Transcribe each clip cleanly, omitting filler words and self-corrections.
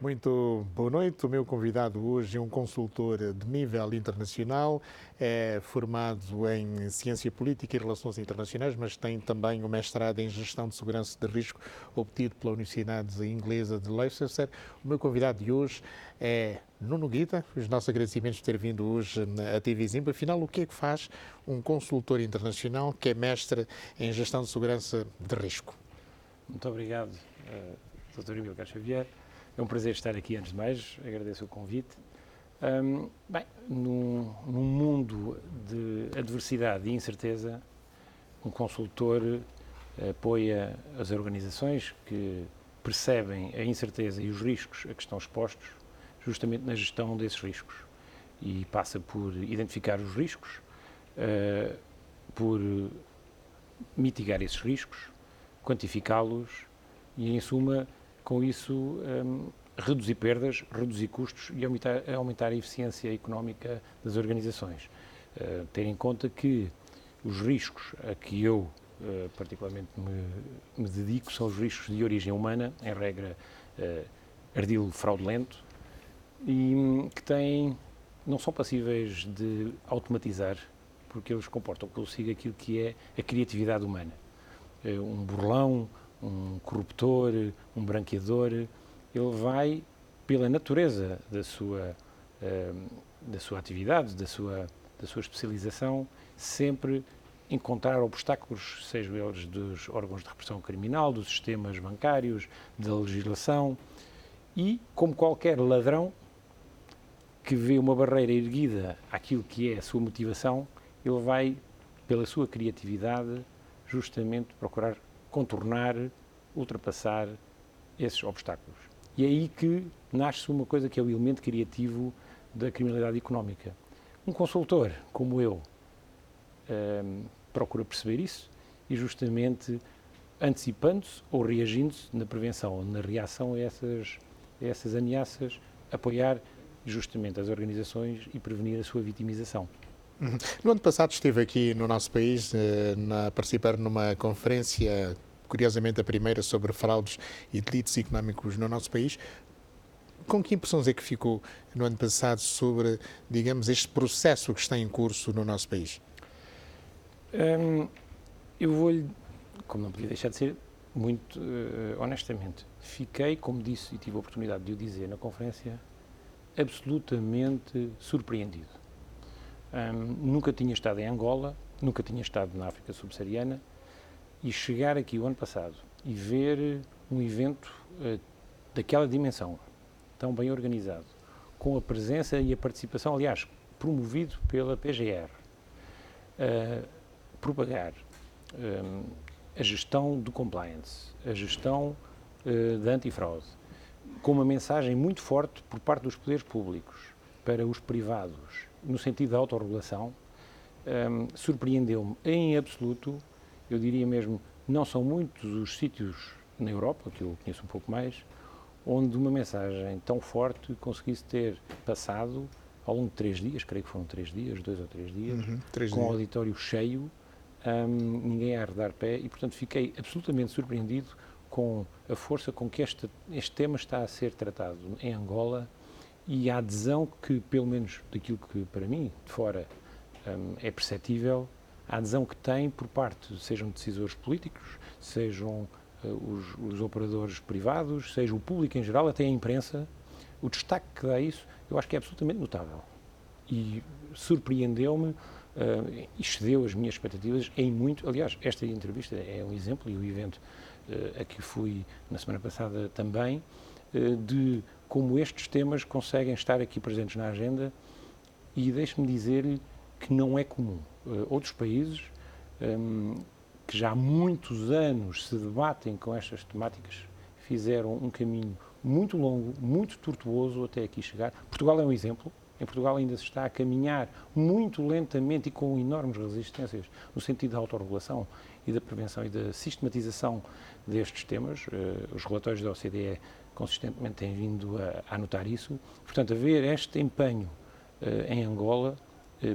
Muito boa noite. O meu convidado hoje é um consultor de nível internacional, é formado em Ciência Política e Relações Internacionais, mas tem também um mestrado em Gestão de Segurança de Risco, obtido pela Universidade Inglesa de Leicester. O meu convidado de hoje é Nuno Guida. Os nossos agradecimentos por ter vindo hoje à TV Zimba. Afinal, o que é que faz um consultor internacional que é mestre em Gestão de Segurança de Risco? Muito obrigado, Dr. Emílio Carlos Xavier. É um prazer estar aqui, antes de mais, agradeço o convite. Num mundo de adversidade e incerteza, um consultor apoia as organizações que percebem a incerteza e os riscos a que estão expostos, justamente na gestão desses riscos. E passa por identificar os riscos, por mitigar esses riscos, quantificá-los e, em suma, com isso, reduzir perdas, reduzir custos e aumentar a eficiência económica das organizações. Ter em conta que os riscos a que eu particularmente me dedico são os riscos de origem humana, em regra ardil fraudulento, e que não são passíveis de automatizar, porque eles comportam consigo aquilo que é a criatividade humana. Um burlão, um corruptor, um branqueador, ele vai, pela natureza da sua atividade, da sua especialização, sempre encontrar obstáculos, sejam eles dos órgãos de repressão criminal, dos sistemas bancários, da legislação, e, como qualquer ladrão que vê uma barreira erguida àquilo que é a sua motivação, ele vai, pela sua criatividade, justamente procurar contornar, ultrapassar esses obstáculos. E é aí que nasce uma coisa que é o elemento criativo da criminalidade económica. Um consultor, como eu, procura perceber isso e justamente antecipando-se ou reagindo-se na prevenção ou na reação a essas ameaças, apoiar justamente as organizações e prevenir a sua vitimização. No ano passado esteve aqui no nosso país a participar numa conferência, curiosamente a primeira, sobre fraudes e delitos económicos no nosso país. Com que impressões é que ficou no ano passado sobre, digamos, este processo que está em curso no nosso país? Eu vou-lhe, como não podia deixar de ser, muito honestamente, fiquei, como disse e tive a oportunidade de o dizer na conferência, absolutamente surpreendido. Nunca tinha estado em Angola, nunca tinha estado na África subsaariana e chegar aqui o ano passado e ver um evento daquela dimensão, tão bem organizado, com a presença e a participação, aliás, promovido pela PGR, propagar a gestão do compliance, a gestão da antifraude, com uma mensagem muito forte por parte dos poderes públicos para os privados, no sentido da autorregulação, surpreendeu-me em absoluto. Eu diria mesmo, não são muitos os sítios na Europa, que eu conheço um pouco mais, onde uma mensagem tão forte conseguisse ter passado ao longo de 3 dias, creio que foram 3 dias, 2 ou 3 dias, com o auditório cheio, ninguém a arredar pé, e portanto fiquei absolutamente surpreendido com a força com que este tema está a ser tratado em Angola e a adesão que, pelo menos daquilo que para mim, de fora, é perceptível, a adesão que tem por parte, sejam decisores políticos, sejam os operadores privados, seja o público em geral, até a imprensa, o destaque que dá a isso, eu acho que é absolutamente notável. E surpreendeu-me, excedeu as minhas expectativas em muito. Aliás, esta entrevista é um exemplo, e o evento a que fui na semana passada também, de como estes temas conseguem estar aqui presentes na agenda, e deixe-me dizer-lhe que não é comum. Outros países que já há muitos anos se debatem com estas temáticas fizeram um caminho muito longo, muito tortuoso até aqui chegar. Portugal é um exemplo. Em Portugal ainda se está a caminhar muito lentamente e com enormes resistências no sentido da autorregulação e da prevenção e da sistematização destes temas. Os relatórios da OCDE consistentemente têm vindo a anotar isso. Portanto, haver este empenho em Angola,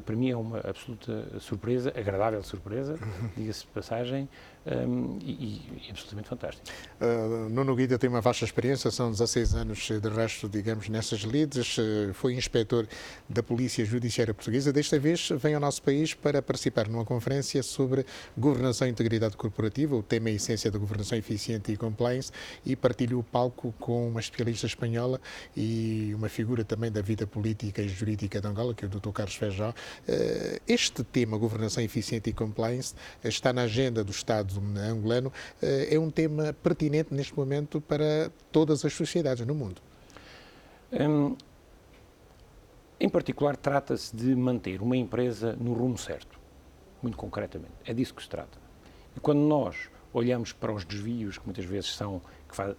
para mim é uma absoluta surpresa, agradável surpresa, diga-se de passagem, e absolutamente fantástico. Nuno Guida tem uma vasta experiência, são 16 anos de resto, digamos, nessas lides, foi inspetor da Polícia Judiciária Portuguesa. Desta vez vem ao nosso país para participar numa conferência sobre governação e integridade corporativa. O tema é a essência da governação eficiente e compliance, e partilha o palco com uma especialista espanhola e uma figura também da vida política e jurídica de Angola, que é o Dr. Carlos Feijó. Este tema, governação eficiente e compliance, está na agenda do Estado angolano. É um tema pertinente neste momento para todas as sociedades no mundo. Em particular, trata-se de manter uma empresa no rumo certo, muito concretamente. É disso que se trata. E quando nós olhamos para os desvios, que muitas vezes são,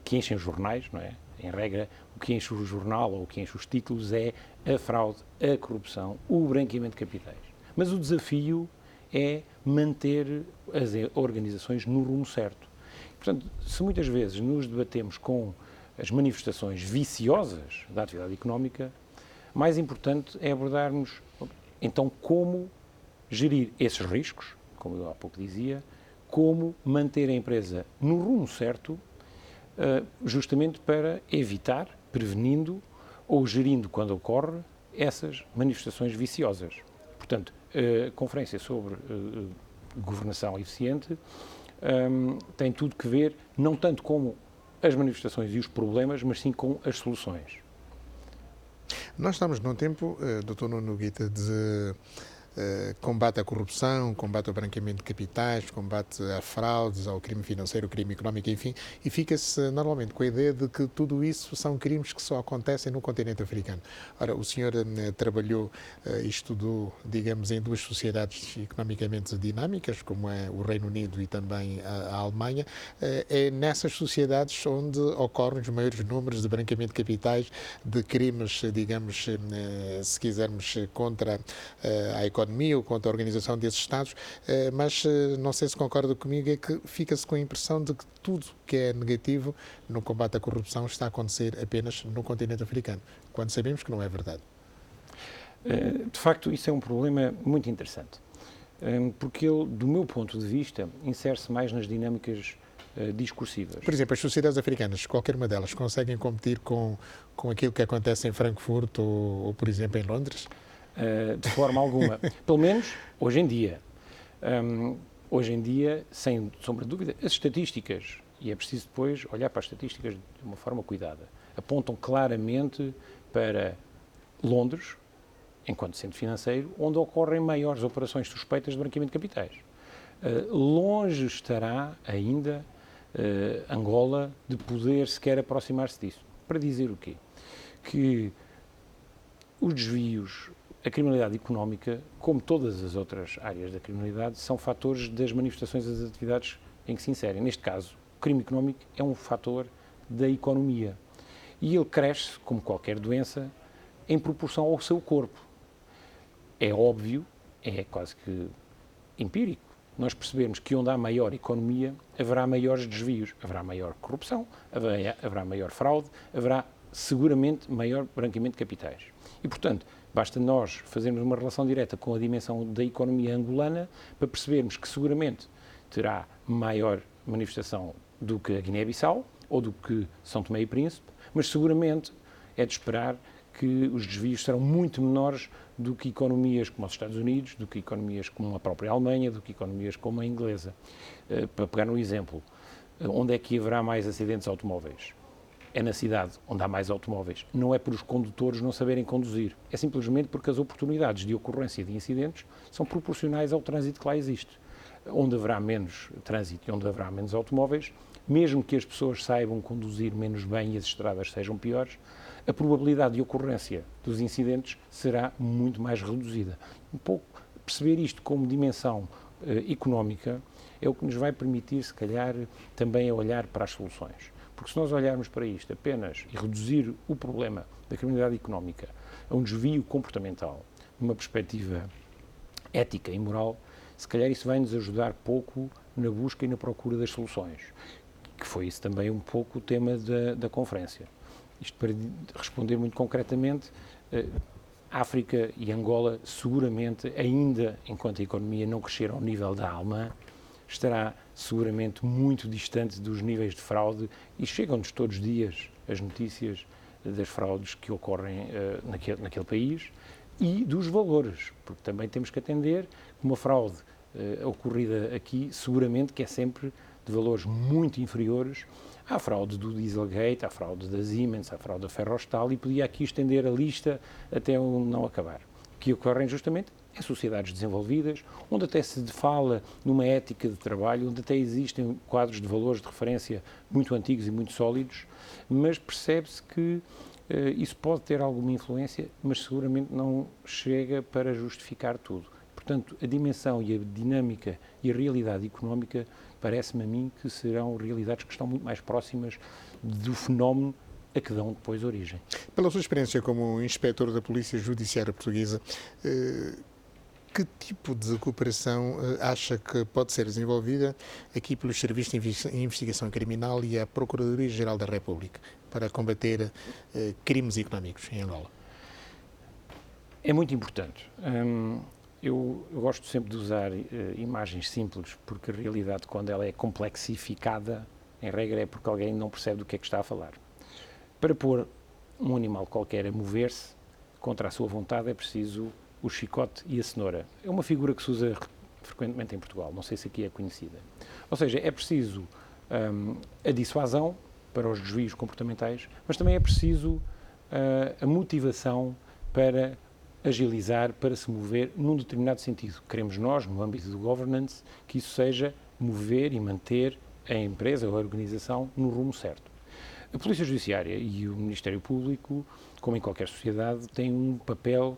que enchem os jornais, não é? Em regra, o que enche o jornal ou o que enche os títulos é a fraude, a corrupção, o branqueamento de capitais. Mas o desafio é manter as organizações no rumo certo. Portanto, se muitas vezes nos debatemos com as manifestações viciosas da atividade económica, mais importante é abordarmos, então, como gerir esses riscos, como eu há pouco dizia, como manter a empresa no rumo certo, justamente para evitar, prevenindo ou gerindo, quando ocorre, essas manifestações viciosas. Portanto, a conferência sobre governação eficiente tem tudo que ver, não tanto com as manifestações e os problemas, mas sim com as soluções. Nós estamos num tempo, Dr. Nuno Guida, de combate à corrupção, combate ao branqueamento de capitais, combate a fraudes, ao crime financeiro, ao crime económico, enfim, e fica-se normalmente com a ideia de que tudo isso são crimes que só acontecem no continente africano. Ora, o senhor trabalhou e estudou, digamos, em duas sociedades economicamente dinâmicas, como é o Reino Unido e também a Alemanha. É nessas sociedades onde ocorrem os maiores números de branqueamento de capitais, de crimes, digamos, se quisermos, contra a economia ou contra a organização desses Estados, mas não sei se concorda comigo, é que fica-se com a impressão de que tudo que é negativo no combate à corrupção está a acontecer apenas no continente africano, quando sabemos que não é verdade. De facto, isso é um problema muito interessante, porque ele, do meu ponto de vista, insere-se mais nas dinâmicas discursivas. Por exemplo, as sociedades africanas, qualquer uma delas, conseguem competir com aquilo que acontece em Frankfurt ou, por exemplo, em Londres? De forma alguma. Pelo menos hoje em dia. Hoje em dia, sem sombra de dúvida, as estatísticas, e é preciso depois olhar para as estatísticas de uma forma cuidada, apontam claramente para Londres, enquanto centro financeiro, onde ocorrem maiores operações suspeitas de branqueamento de capitais. Longe estará ainda Angola de poder sequer aproximar-se disso. Para dizer o quê? Que os desvios, a criminalidade económica, como todas as outras áreas da criminalidade, são fatores das manifestações das atividades em que se inserem. Neste caso, o crime económico é um fator da economia. E ele cresce, como qualquer doença, em proporção ao seu corpo. É óbvio, é quase que empírico, nós percebemos que onde há maior economia, haverá maiores desvios, haverá maior corrupção, haverá maior fraude, haverá seguramente maior branqueamento de capitais. E, portanto, basta nós fazermos uma relação direta com a dimensão da economia angolana para percebermos que seguramente terá maior manifestação do que a Guiné-Bissau ou do que São Tomé e Príncipe, mas seguramente é de esperar que os desvios serão muito menores do que economias como os Estados Unidos, do que economias como a própria Alemanha, do que economias como a inglesa. Para pegar um exemplo, onde é que haverá mais acidentes automóveis? É na cidade onde há mais automóveis. Não é por os condutores não saberem conduzir, é simplesmente porque as oportunidades de ocorrência de incidentes são proporcionais ao trânsito que lá existe. Onde haverá menos trânsito e onde haverá menos automóveis, mesmo que as pessoas saibam conduzir menos bem e as estradas sejam piores, a probabilidade de ocorrência dos incidentes será muito mais reduzida. Um pouco perceber isto como dimensão económica é o que nos vai permitir, se calhar, também a olhar para as soluções. Porque se nós olharmos para isto apenas e reduzir o problema da criminalidade económica a um desvio comportamental, numa perspectiva ética e moral, se calhar isso vai nos ajudar pouco na busca e na procura das soluções, que foi isso também um pouco o tema da conferência. Isto para responder muito concretamente, África e Angola seguramente, ainda enquanto a economia não crescer ao nível da alemã, estará seguramente muito distante dos níveis de fraude, e chegam-nos todos os dias as notícias das fraudes que ocorrem naquele país e dos valores, porque também temos que atender que uma fraude ocorrida aqui, seguramente que é sempre de valores muito inferiores à fraude do Dieselgate, à fraude da Siemens, à fraude da Ferrostal, e podia aqui estender a lista até não acabar. Que ocorrem justamente em sociedades desenvolvidas, onde até se fala numa ética de trabalho, onde até existem quadros de valores de referência muito antigos e muito sólidos, mas percebe-se que isso pode ter alguma influência, mas seguramente não chega para justificar tudo. Portanto, a dimensão e a dinâmica e a realidade económica parece-me a mim que serão realidades que estão muito mais próximas do fenómeno a que dão depois origem. Pela sua experiência como inspetor da Polícia Judiciária Portuguesa, que tipo de cooperação acha que pode ser desenvolvida aqui pelos Serviços de Investigação Criminal e a Procuradoria-Geral da República para combater crimes económicos em Angola? É muito importante. Eu gosto sempre de usar imagens simples, porque a realidade, quando ela é complexificada, em regra é porque alguém não percebe do que é que está a falar. Para pôr um animal qualquer a mover-se contra a sua vontade é preciso o chicote e a cenoura. É uma figura que se usa frequentemente em Portugal, não sei se aqui é conhecida. Ou seja, é preciso a dissuasão para os desvios comportamentais, mas também é preciso a motivação para agilizar, para se mover num determinado sentido. Queremos nós, no âmbito do governance, que isso seja mover e manter a empresa ou a organização no rumo certo. A Polícia Judiciária e o Ministério Público, como em qualquer sociedade, têm um papel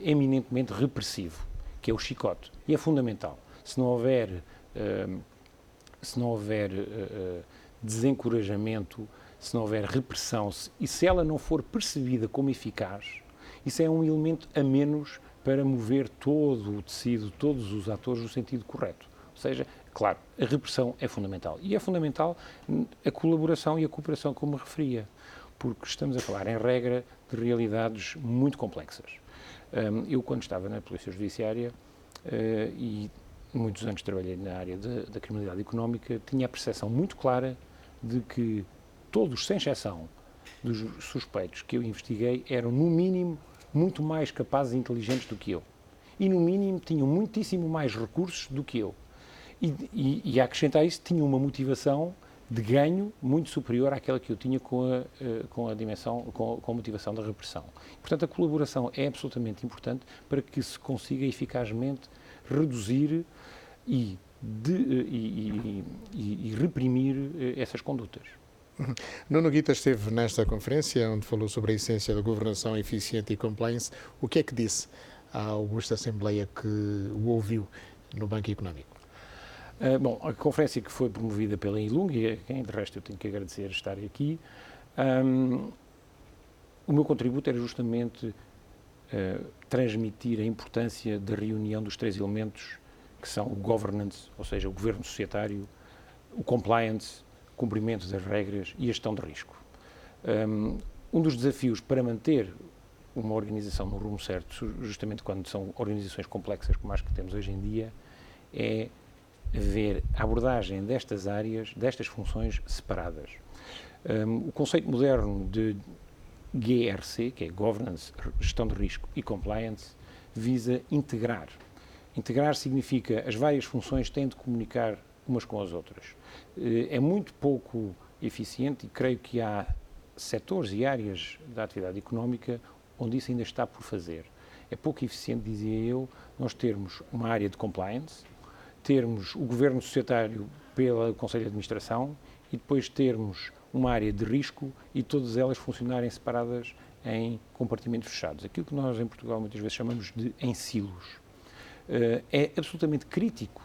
eminentemente repressivo, que é o chicote. E é fundamental. Se não houver desencorajamento, se não houver repressão, e se ela não for percebida como eficaz, isso é um elemento a menos para mover todo o tecido, todos os atores no sentido correto. Ou seja, claro, a repressão é fundamental. E é fundamental a colaboração e a cooperação, como me referia, porque estamos a falar, em regra, de realidades muito complexas. Eu, quando estava na Polícia Judiciária, e muitos anos trabalhei na área da criminalidade económica, tinha a percepção muito clara de que todos, sem exceção, dos suspeitos que eu investiguei eram, no mínimo, muito mais capazes e inteligentes do que eu. E, no mínimo, tinham muitíssimo mais recursos do que eu. E a acrescentar isso, tinham uma motivação de ganho muito superior àquela que eu tinha com a motivação da repressão. Portanto, a colaboração é absolutamente importante para que se consiga eficazmente reduzir e reprimir essas condutas. Nuno Guita esteve nesta conferência, onde falou sobre a essência da governação eficiente e compliance. O que é que disse à augusta Assembleia que o ouviu no Banco Económico? Bom, a conferência que foi promovida pela ILUNG, e a quem de resto eu tenho que agradecer estar aqui, o meu contributo era justamente transmitir a importância da reunião dos três elementos que são o governance, ou seja, o governo societário, o compliance, o cumprimento das regras e a gestão de risco. Um dos desafios para manter uma organização no rumo certo, justamente quando são organizações complexas como as que temos hoje em dia, é ver a abordagem destas áreas, destas funções separadas. O conceito moderno de GRC, que é Governance, Gestão de Risco e Compliance, visa integrar. Integrar significa as várias funções têm de comunicar umas com as outras. É muito pouco eficiente e creio que há setores e áreas da atividade económica onde isso ainda está por fazer. É pouco eficiente, dizia eu, nós termos uma área de compliance, termos o governo societário pelo Conselho de Administração e depois termos uma área de risco e todas elas funcionarem separadas em compartimentos fechados. Aquilo que nós em Portugal muitas vezes chamamos de em silos. É absolutamente crítico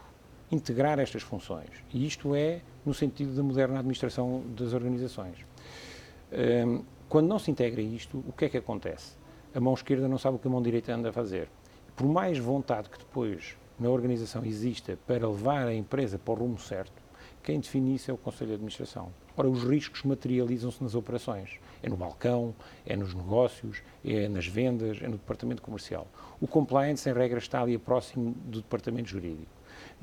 integrar estas funções e isto é no sentido da moderna administração das organizações. Quando não se integra isto, o que é que acontece? A mão esquerda não sabe o que a mão direita anda a fazer. Por mais vontade que depois na organização exista para levar a empresa para o rumo certo, quem define isso é o Conselho de Administração. Ora, os riscos materializam-se nas operações. É no balcão, é nos negócios, é nas vendas, é no departamento comercial. O compliance, em regra, está ali próximo do departamento jurídico.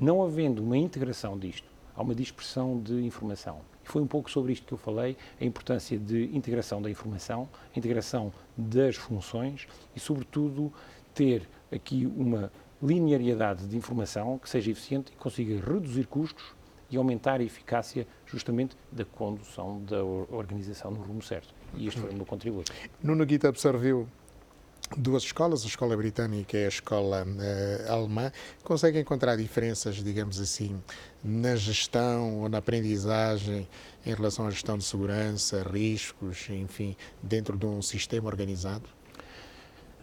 Não havendo uma integração disto, há uma dispersão de informação. E foi um pouco sobre isto que eu falei, a importância de integração da informação, a integração das funções e, sobretudo, ter aqui uma linearidade de informação que seja eficiente e consiga reduzir custos e aumentar a eficácia justamente da condução da organização no rumo certo. E este foi o meu contributo. Nuno Guita absorveu duas escolas, a escola britânica e a escola alemã. Consegue encontrar diferenças, digamos assim, na gestão ou na aprendizagem em relação à gestão de segurança, riscos, enfim, dentro de um sistema organizado?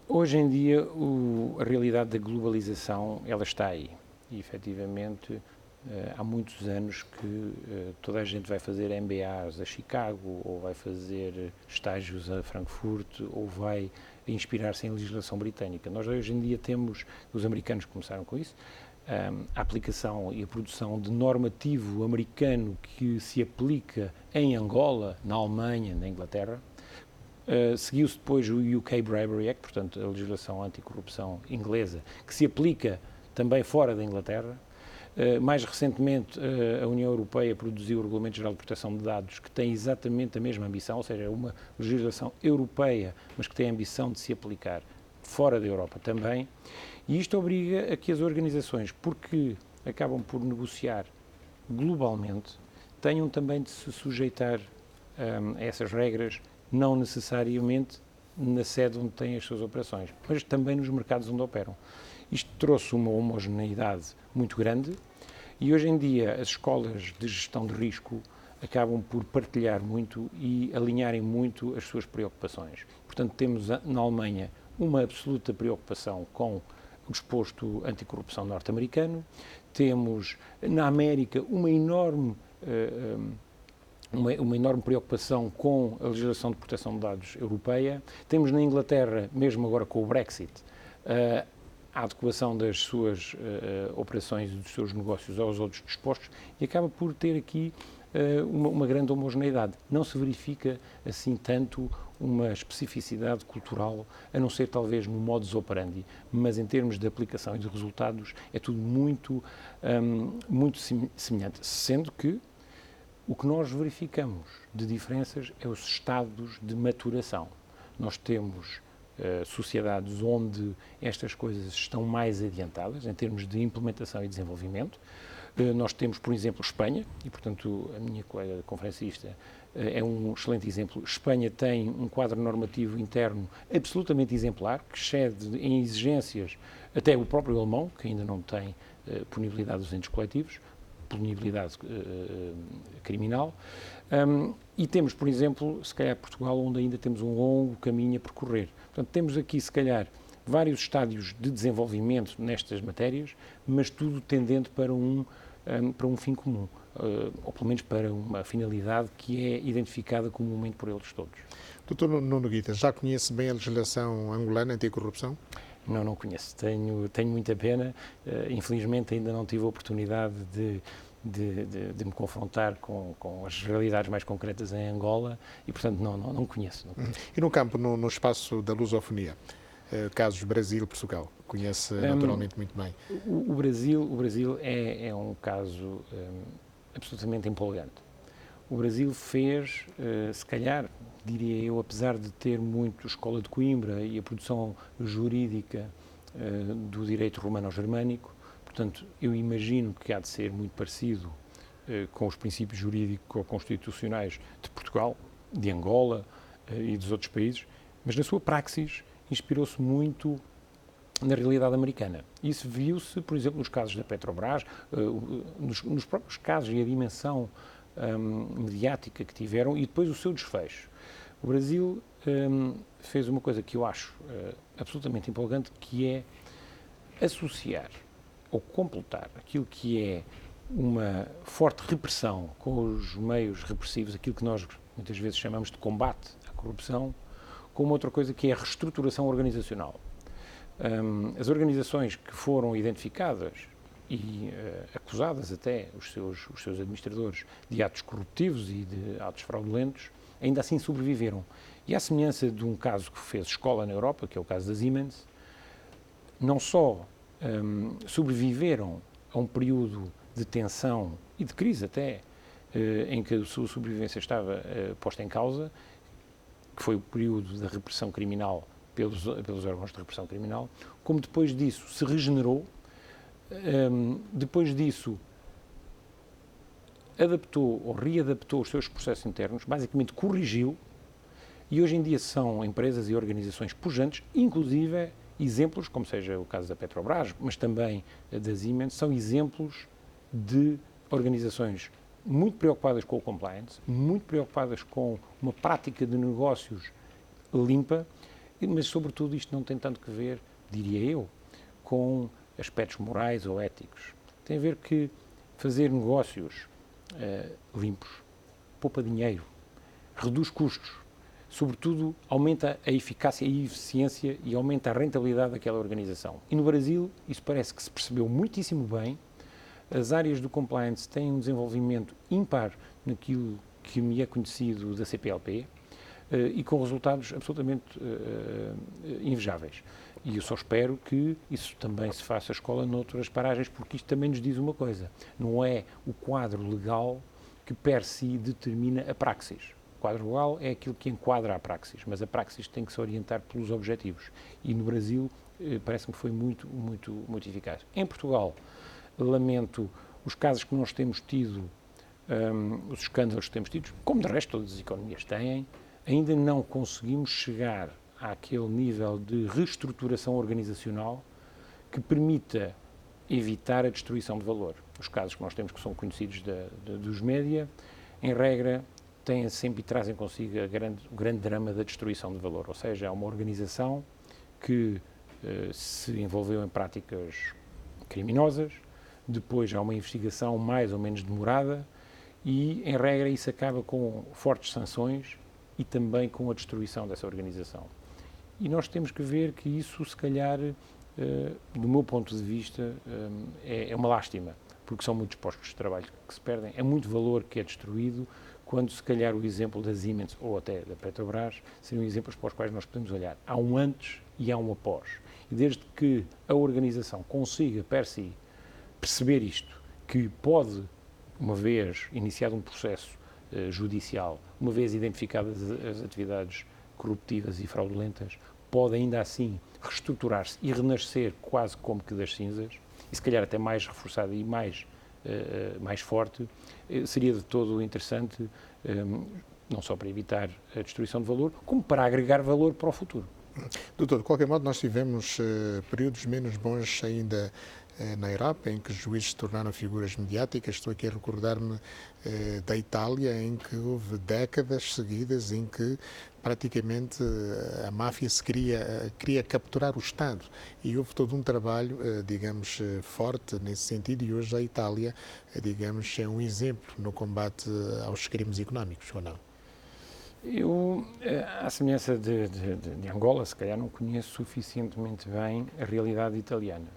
Hoje em dia, a realidade da globalização, ela está aí. E, efetivamente, há muitos anos que toda a gente vai fazer MBAs a Chicago, ou vai fazer estágios a Frankfurt, ou vai inspirar-se em legislação britânica. Nós hoje em dia temos, os americanos começaram com isso, a aplicação e a produção de normativo americano que se aplica em Angola, na Alemanha, na Inglaterra. Seguiu-se depois o UK Bribery Act, portanto a legislação anticorrupção inglesa, que se aplica também fora da Inglaterra. Mais recentemente, a União Europeia produziu o Regulamento Geral de Proteção de Dados, que tem exatamente a mesma ambição, ou seja, é uma legislação europeia, mas que tem a ambição de se aplicar fora da Europa também. E isto obriga a que as organizações, porque acabam por negociar globalmente, tenham também de se sujeitar a essas regras, não necessariamente na sede onde têm as suas operações, mas também nos mercados onde operam. Isto trouxe uma homogeneidade muito grande e hoje em dia as escolas de gestão de risco acabam por partilhar muito e alinharem muito as suas preocupações. Portanto, temos na Alemanha uma absoluta preocupação com o disposto anticorrupção norte-americano, temos na América uma enorme preocupação com a legislação de proteção de dados europeia, temos na Inglaterra, mesmo agora com o Brexit, a adequação das suas operações e dos seus negócios aos outros dispostos e acaba por ter aqui uma grande homogeneidade. Não se verifica assim tanto uma especificidade cultural, a não ser talvez no modus operandi, mas em termos de aplicação e de resultados é tudo muito semelhante, sendo que o que nós verificamos de diferenças é os estados de maturação. Nós temos sociedades onde estas coisas estão mais adiantadas em termos de implementação e desenvolvimento. Nós temos, por exemplo, Espanha, e portanto a minha colega conferencista é um excelente exemplo. Espanha tem um quadro normativo interno absolutamente exemplar, que excede em exigências até o próprio alemão, que ainda não tem punibilidade dos entes coletivos, punibilidade criminal. E temos, por exemplo, se calhar Portugal, onde ainda temos um longo caminho a percorrer. Portanto, temos aqui, se calhar, vários estádios de desenvolvimento nestas matérias, mas tudo tendente para um fim comum, ou pelo menos para uma finalidade que é identificada comumente por eles todos. Doutor Nuno Guita, já conhece bem a legislação angolana anticorrupção? Não conheço. Tenho muita pena. Infelizmente ainda não tive a oportunidade de me confrontar com as realidades mais concretas em Angola e, portanto, não conheço. E no campo, no espaço da lusofonia? Casos Brasil-Portugal, conhece naturalmente muito bem. O Brasil é um caso absolutamente empolgante. O Brasil fez, se calhar, diria eu, apesar de ter muito escola de Coimbra e a produção jurídica do direito romano-germânico, portanto, eu imagino que há de ser muito parecido com os princípios jurídico-constitucionais de Portugal, de Angola e dos outros países, mas na sua praxis inspirou-se muito na realidade americana. Isso viu-se, por exemplo, nos casos da Petrobras, nos próprios casos e a dimensão mediática que tiveram e depois o seu desfecho. O Brasil fez uma coisa que eu acho absolutamente empolgante, que é associar ou completar aquilo que é uma forte repressão com os meios repressivos, aquilo que nós muitas vezes chamamos de combate à corrupção, com uma outra coisa que é a reestruturação organizacional. As organizações que foram identificadas e acusadas até, os seus administradores, de atos corruptivos e de atos fraudulentos, ainda assim sobreviveram. E à semelhança de um caso que fez escola na Europa, que é o caso da Siemens, não só sobreviveram a um período de tensão e de crise até, em que a sua sobrevivência estava posta em causa, que foi o período da repressão criminal pelos órgãos de repressão criminal, como depois disso se regenerou, depois disso adaptou ou readaptou os seus processos internos, basicamente corrigiu, e hoje em dia são empresas e organizações pujantes, inclusive exemplos, como seja o caso da Petrobras, mas também da Siemens, são exemplos de organizações muito preocupadas com o compliance, muito preocupadas com uma prática de negócios limpa, mas sobretudo isto não tem tanto que ver, diria eu, com aspectos morais ou éticos. Tem a ver que fazer negócios limpos poupa dinheiro, reduz custos, sobretudo aumenta a eficácia e a eficiência e aumenta a rentabilidade daquela organização. E no Brasil isso parece que se percebeu muitíssimo bem. As áreas do compliance têm um desenvolvimento ímpar naquilo que me é conhecido da CPLP e com resultados absolutamente invejáveis. E eu só espero que isso também se faça escola noutras paragens, porque isto também nos diz uma coisa: não é o quadro legal que per si determina a praxis. O quadro legal é aquilo que enquadra a praxis, mas a praxis tem que se orientar pelos objetivos. E no Brasil parece-me que foi muito eficaz. Em Portugal, lamento os casos que nós temos tido, os escândalos que temos tido, como de resto todas as economias têm, ainda não conseguimos chegar àquele nível de reestruturação organizacional que permita evitar a destruição de valor. Os casos que nós temos que são conhecidos dos média, em regra, têm sempre e trazem consigo o grande drama da destruição de valor, ou seja, há uma organização que se envolveu em práticas criminosas, depois há uma investigação mais ou menos demorada e, em regra, isso acaba com fortes sanções e também com a destruição dessa organização. E nós temos que ver que isso, se calhar, do meu ponto de vista, é uma lástima, porque são muitos postos de trabalho que se perdem, é muito valor que é destruído, quando, se calhar, o exemplo da Siemens ou até da Petrobras seriam exemplos para os quais nós podemos olhar. Há um antes e há um após. E desde que a organização consiga, per si, perceber isto, que pode, uma vez iniciado um processo judicial, uma vez identificadas as atividades corruptivas e fraudulentas, pode ainda assim reestruturar-se e renascer quase como que das cinzas, e se calhar até mais reforçada e mais forte, seria de todo interessante, não só para evitar a destruição de valor, como para agregar valor para o futuro. Doutor, de qualquer modo, nós tivemos períodos menos bons ainda na Europa, em que os juízes se tornaram figuras mediáticas. Estou aqui a recordar-me da Itália, em que houve décadas seguidas em que praticamente a máfia se queria capturar o Estado, e houve todo um trabalho, digamos, forte nesse sentido, e hoje a Itália, digamos, é um exemplo no combate aos crimes económicos, ou não? Eu, à semelhança de Angola, se calhar não conheço suficientemente bem a realidade italiana.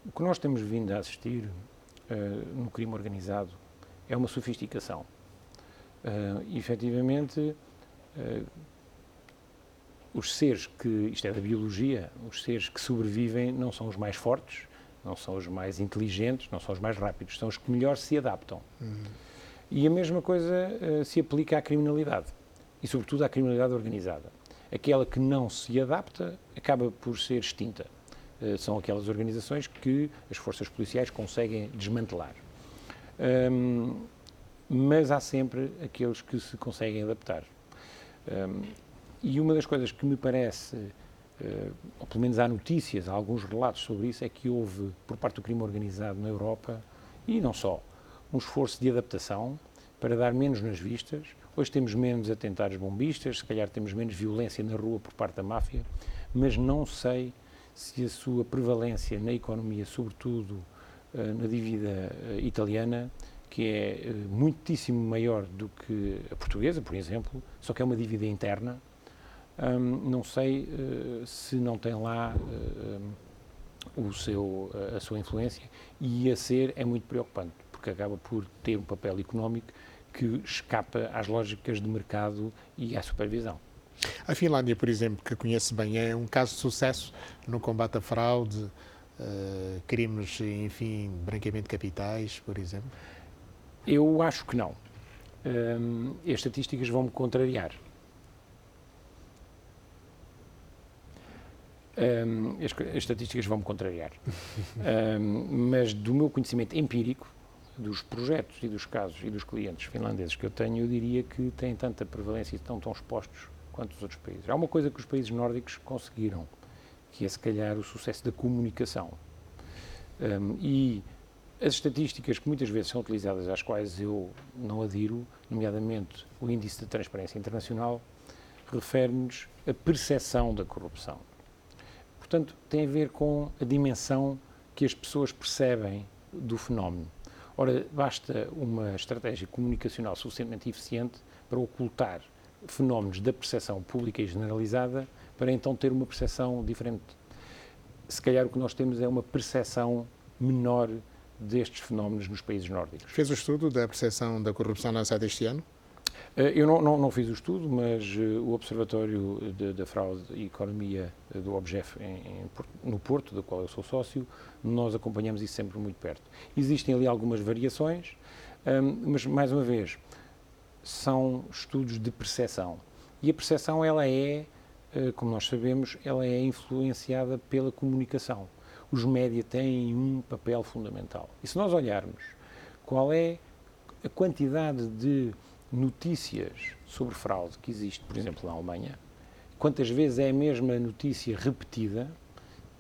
O que nós temos vindo a assistir no crime organizado é uma sofisticação. Efetivamente, os seres isto é da biologia, os seres que sobrevivem não são os mais fortes, não são os mais inteligentes, não são os mais rápidos, são os que melhor se adaptam. E a mesma coisa se aplica à criminalidade, e sobretudo à criminalidade organizada. Aquela que não se adapta acaba por ser extinta. São aquelas organizações que as forças policiais conseguem desmantelar. Mas há sempre aqueles que se conseguem adaptar. E uma das coisas que me parece, ou pelo menos há notícias, há alguns relatos sobre isso, é que houve, por parte do crime organizado na Europa, e não só, um esforço de adaptação para dar menos nas vistas. Hoje temos menos atentados bombistas, se calhar temos menos violência na rua por parte da máfia, mas não sei se a sua prevalência na economia, sobretudo na dívida italiana, que é muitíssimo maior do que a portuguesa, por exemplo, só que é uma dívida interna, não sei se não tem lá a sua influência, e é muito preocupante, porque acaba por ter um papel económico que escapa às lógicas de mercado e à supervisão. A Finlândia, por exemplo, que conheço bem, é um caso de sucesso no combate à fraude, crimes, enfim, branqueamento de capitais, por exemplo? Eu acho que não. As estatísticas vão-me contrariar. As estatísticas vão-me contrariar. Mas do meu conhecimento empírico, dos projetos e dos casos e dos clientes finlandeses que eu tenho, eu diria que têm tanta prevalência e estão tão expostos quanto os outros países. Há uma coisa que os países nórdicos conseguiram, que é, se calhar, o sucesso da comunicação. E as estatísticas que muitas vezes são utilizadas, às quais eu não adiro, nomeadamente o Índice de Transparência Internacional, refere-nos a percepção da corrupção. Portanto, tem a ver com a dimensão que as pessoas percebem do fenómeno. Ora, basta uma estratégia comunicacional suficientemente eficiente para ocultar fenómenos da percepção pública e generalizada, para então ter uma percepção diferente. Se calhar o que nós temos é uma percepção menor destes fenómenos nos países nórdicos. Fez o estudo da percepção da corrupção lançado este ano? Eu não fiz o estudo, mas o Observatório da Fraude e Economia do OBGEF no Porto, do qual eu sou sócio, nós acompanhamos isso sempre muito perto. Existem ali algumas variações, mas, mais uma vez, são estudos de percepção. E a percepção, ela é, como nós sabemos, ela é influenciada pela comunicação. Os média têm um papel fundamental. E se nós olharmos qual é a quantidade de notícias sobre fraude que existe, por exemplo, na Alemanha, quantas vezes é a mesma notícia repetida,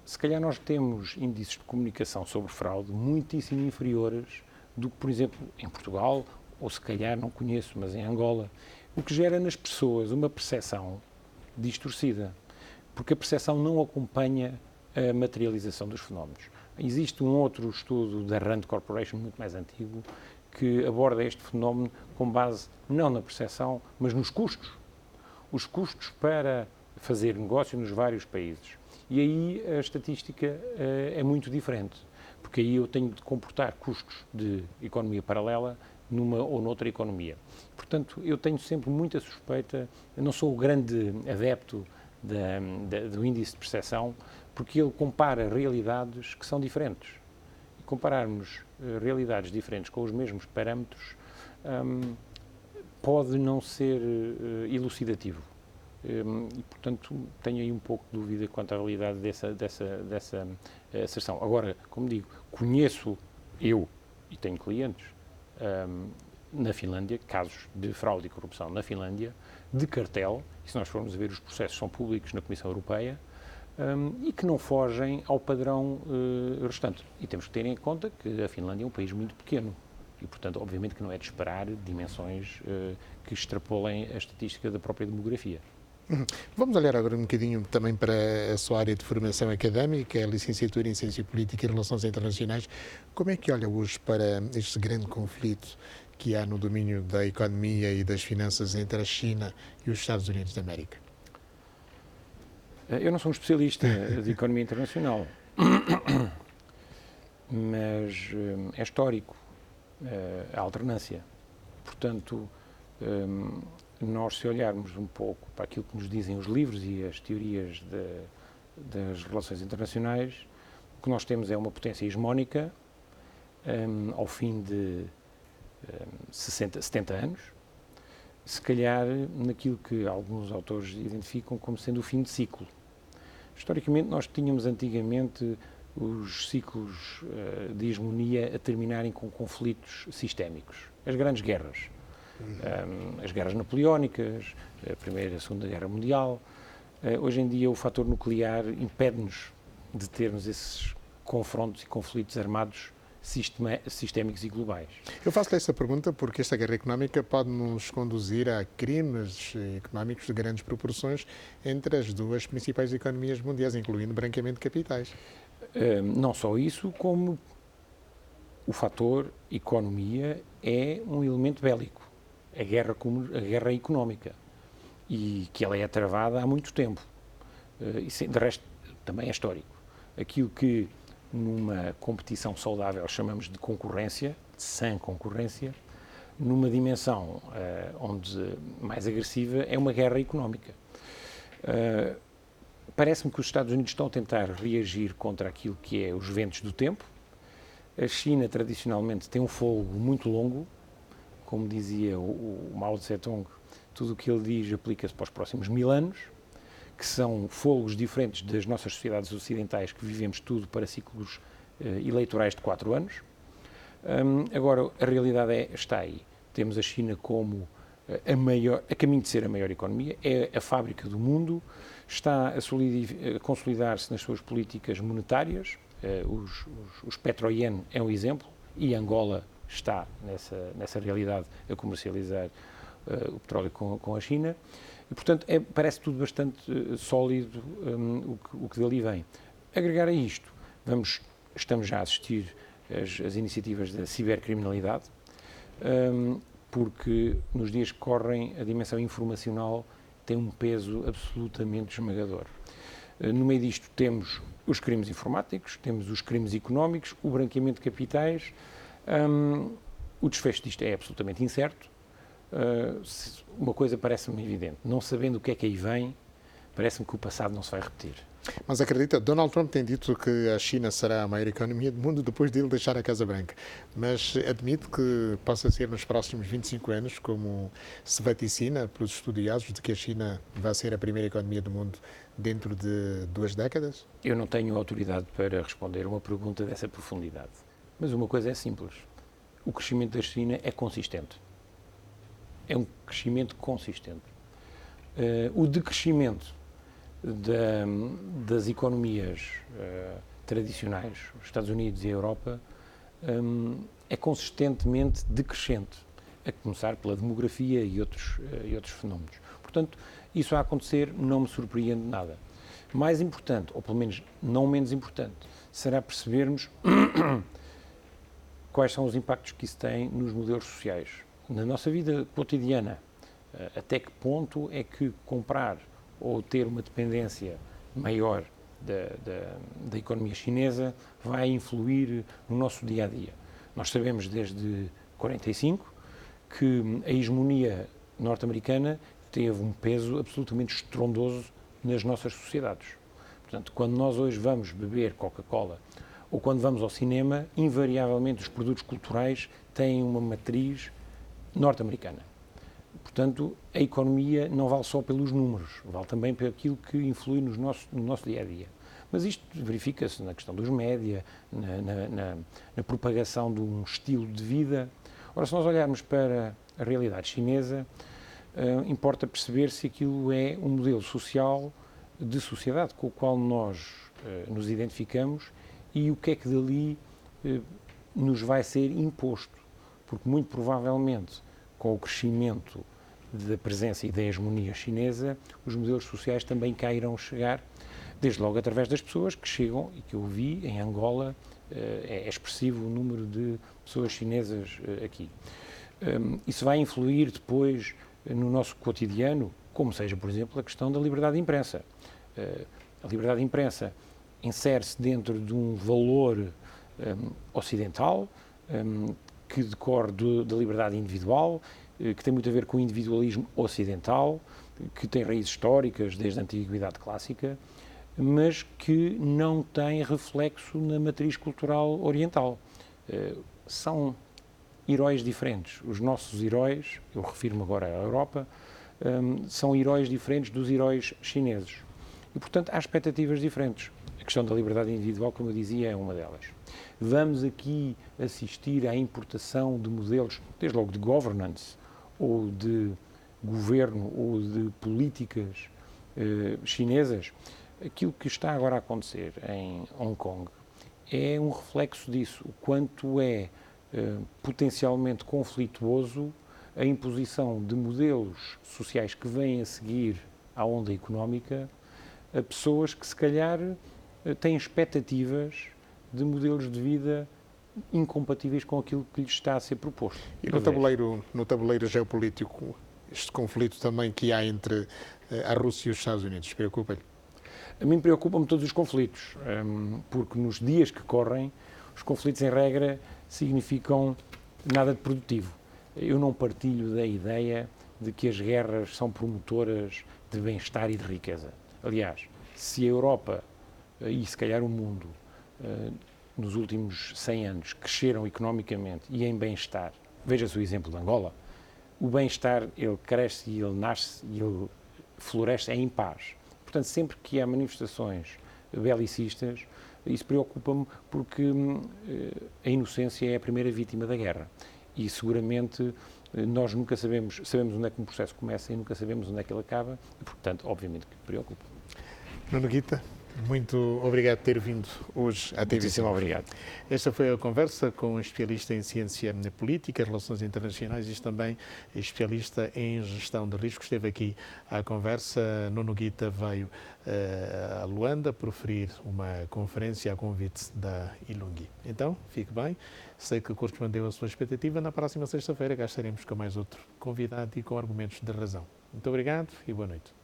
se calhar nós temos índices de comunicação sobre fraude muitíssimo inferiores do que, por exemplo, em Portugal, ou se calhar, não conheço, mas em Angola, o que gera nas pessoas uma percepção distorcida, porque a percepção não acompanha a materialização dos fenómenos. Existe um outro estudo da Rand Corporation, muito mais antigo, que aborda este fenómeno com base não na percepção, mas nos custos. Os custos para fazer negócio nos vários países. E aí a estatística é muito diferente, porque aí eu tenho de comportar custos de economia paralela numa ou noutra economia. Portanto, eu tenho sempre muita suspeita, eu não sou o grande adepto do índice de percepção, porque ele compara realidades que são diferentes. E compararmos realidades diferentes com os mesmos parâmetros pode não ser elucidativo. E, portanto, tenho aí um pouco de dúvida quanto à realidade dessa asserção. Agora, como digo, conheço eu, e tenho clientes, na Finlândia, casos de fraude e corrupção na Finlândia, de cartel, e se nós formos ver, os processos são públicos na Comissão Europeia, e que não fogem ao padrão restante. E temos que ter em conta que a Finlândia é um país muito pequeno e, portanto, obviamente que não é de esperar dimensões que extrapolem a estatística da própria demografia. Vamos olhar agora um bocadinho também para a sua área de formação académica, a licenciatura em Ciência Política e Relações Internacionais. Como é que olha hoje para este grande conflito que há no domínio da economia e das finanças entre a China e os Estados Unidos da América? Eu não sou um especialista de economia internacional, mas é histórico a alternância. Portanto, nós, se olharmos um pouco para aquilo que nos dizem os livros e as teorias das relações internacionais, o que nós temos é uma potência hegemónica ao fim de 70 anos, se calhar naquilo que alguns autores identificam como sendo o fim de ciclo. Historicamente, nós tínhamos antigamente os ciclos de hegemonia a terminarem com conflitos sistémicos. As grandes guerras. As guerras napoleónicas, a Primeira e a Segunda Guerra Mundial. Hoje em dia, o fator nuclear impede-nos de termos esses confrontos e conflitos armados sistémicos e globais. Eu faço-lhe essa pergunta porque esta guerra económica pode nos conduzir a crimes económicos de grandes proporções entre as duas principais economias mundiais, incluindo branqueamento de capitais. Não só isso, como o fator economia é um elemento bélico. A guerra económica. E que ela é travada há muito tempo. Isso, de resto, também é histórico. Aquilo que numa competição saudável chamamos de concorrência, de sã concorrência, numa dimensão onde mais agressiva é uma guerra económica. Parece-me que os Estados Unidos estão a tentar reagir contra aquilo que é os ventos do tempo. A China, tradicionalmente, tem um fôlego muito longo. Como dizia o Mao Tse-tung, tudo o que ele diz aplica-se para os próximos 1000 anos, que são fôlegos diferentes das nossas sociedades ocidentais, que vivemos tudo para ciclos eleitorais de 4 anos. Agora, a realidade está aí. Temos a China como a caminho de ser a maior economia, é a fábrica do mundo, está a consolidar-se nas suas políticas monetárias, os petro-ien é um exemplo, e Angola está nessa realidade a comercializar o petróleo com a China. E, portanto, parece tudo bastante sólido o que dali vem. Agregar a isto, estamos já a assistir às iniciativas da cibercriminalidade, porque nos dias que correm a dimensão informacional tem um peso absolutamente esmagador. No meio disto temos os crimes informáticos, temos os crimes económicos, o branqueamento de capitais. O desfecho disto é absolutamente incerto. Uma coisa parece-me evidente, não sabendo o que é que aí vem, parece-me que o passado não se vai repetir. Mas acredita, Donald Trump tem dito que a China será a maior economia do mundo depois de ele deixar a Casa Branca. Mas admite que possa ser nos próximos 25 anos, como se vaticina pelos estudiosos, de que a China vai ser a primeira economia do mundo dentro de 2 décadas? Eu não tenho autoridade para responder uma pergunta dessa profundidade. Mas uma coisa é simples. O crescimento da China é consistente. É um crescimento consistente. O decrescimento das economias tradicionais, os Estados Unidos e a Europa, é consistentemente decrescente, a começar pela demografia e outros fenómenos. Portanto, isso a acontecer não me surpreende nada. Mais importante, ou pelo menos não menos importante, será percebermos quais são os impactos que isso tem nos modelos sociais, na nossa vida cotidiana. Até que ponto é que comprar ou ter uma dependência maior da economia chinesa vai influir no nosso dia-a-dia. Nós sabemos desde 45 que a hegemonia norte-americana teve um peso absolutamente estrondoso nas nossas sociedades. Portanto, quando nós hoje vamos beber Coca-Cola ou quando vamos ao cinema, invariavelmente os produtos culturais têm uma matriz norte-americana. Portanto, a economia não vale só pelos números, vale também pelo aquilo que influi no nosso dia-a-dia. Mas isto verifica-se na questão dos média, na propagação de um estilo de vida. Ora, se nós olharmos para a realidade chinesa, importa perceber se aquilo é um modelo social de sociedade com o qual nós nos identificamos e o que é que dali nos vai ser imposto. Porque, muito provavelmente, com o crescimento da presença e da hegemonia chinesa, os modelos sociais também cá irão chegar, desde logo através das pessoas que chegam, e que eu vi em Angola, é expressivo o número de pessoas chinesas aqui. Isso vai influir depois no nosso cotidiano, como seja, por exemplo, a questão da liberdade de imprensa. A liberdade de imprensa insere-se dentro de um valor ocidental, que decorre da liberdade individual, que tem muito a ver com o individualismo ocidental, que tem raízes históricas desde a Antiguidade Clássica, mas que não tem reflexo na matriz cultural oriental. São heróis diferentes. Os nossos heróis, eu refiro-me agora à Europa, são heróis diferentes dos heróis chineses. E, portanto, há expectativas diferentes. A questão da liberdade individual, como eu dizia, é uma delas. Vamos aqui assistir à importação de modelos, desde logo de governance, ou de governo, ou de políticas chinesas. Aquilo que está agora a acontecer em Hong Kong é um reflexo disso, o quanto é potencialmente conflituoso a imposição de modelos sociais que vêm a seguir à onda económica a pessoas que, se calhar, têm expectativas de modelos de vida incompatíveis com aquilo que lhes está a ser proposto. E no tabuleiro geopolítico, este conflito também que há entre a Rússia e os Estados Unidos, preocupa-lhe? A mim preocupam-me todos os conflitos, porque nos dias que correm, os conflitos, em regra, significam nada de produtivo. Eu não partilho da ideia de que as guerras são promotoras de bem-estar e de riqueza. Aliás, Se a Europa e se calhar o mundo nos últimos 100 anos cresceram economicamente e em bem-estar, veja-se o exemplo de Angola, o bem-estar ele cresce e ele nasce e ele floresce em paz. Portanto, sempre que há manifestações belicistas, isso preocupa-me porque a inocência é a primeira vítima da guerra e seguramente nós nunca sabemos onde é que um processo começa e nunca sabemos onde é que ele acaba e, portanto, obviamente que preocupa. Nuno Guita, muito obrigado por ter vindo hoje à TV5. Muitíssimo obrigado. Esta foi a conversa com um especialista em ciência política, relações internacionais e também especialista em gestão de riscos. Esteve aqui à conversa. Nuno Guita veio a Luanda proferir uma conferência a convite da Ilungi. Então, fique bem. Sei que correspondeu à sua expectativa. Na próxima sexta-feira cá estaremos com mais outro convidado e com argumentos de razão. Muito obrigado e boa noite.